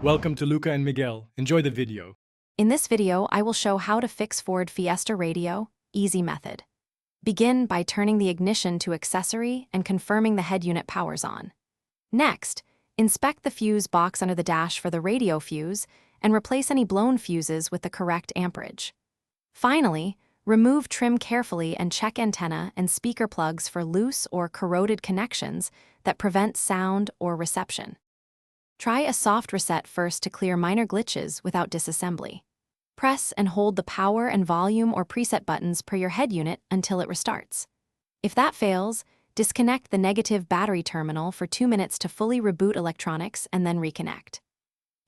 Welcome to Luca and Miguel. Enjoy the video. In this video, I will show how to fix Ford Fiesta radio, easy method. Begin by turning the ignition to accessory and confirming the head unit powers on. Next, inspect the fuse box under the dash for the radio fuse and replace any blown fuses with the correct amperage. Finally, remove trim carefully and check antenna and speaker plugs for loose or corroded connections that prevent sound or reception. Try a soft reset first to clear minor glitches without disassembly. Press and hold the power and volume or preset buttons per your head unit until it restarts. If that fails, disconnect the negative battery terminal for 2 minutes to fully reboot electronics and then reconnect.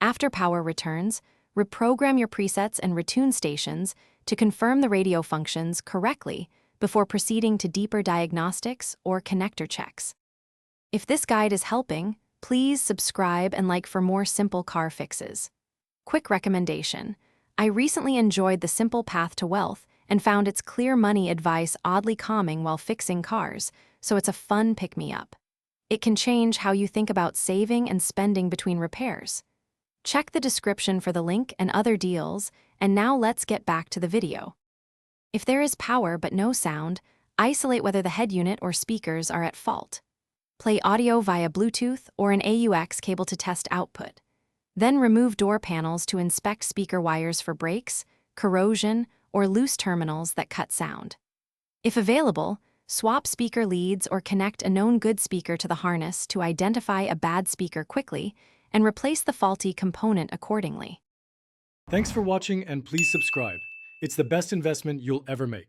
After power returns, reprogram your presets and retune stations to confirm the radio functions correctly before proceeding to deeper diagnostics or connector checks. If this guide is helping, please subscribe and like for more simple car fixes. Quick recommendation: I recently enjoyed The Simple Path to Wealth and found its clear money advice oddly calming while fixing cars, so it's a fun pick-me-up. It can change how you think about saving and spending between repairs. Check the description for the link and other deals, and now let's get back to the video. If there is power but no sound, isolate whether the head unit or speakers are at fault. Play audio via Bluetooth or an AUX cable to test output. Then remove door panels to inspect speaker wires for breaks, corrosion, or loose terminals that cut sound. If available, swap speaker leads or connect a known good speaker to the harness to identify a bad speaker quickly and replace the faulty component accordingly. Thanks for watching and please subscribe. It's the best investment you'll ever make.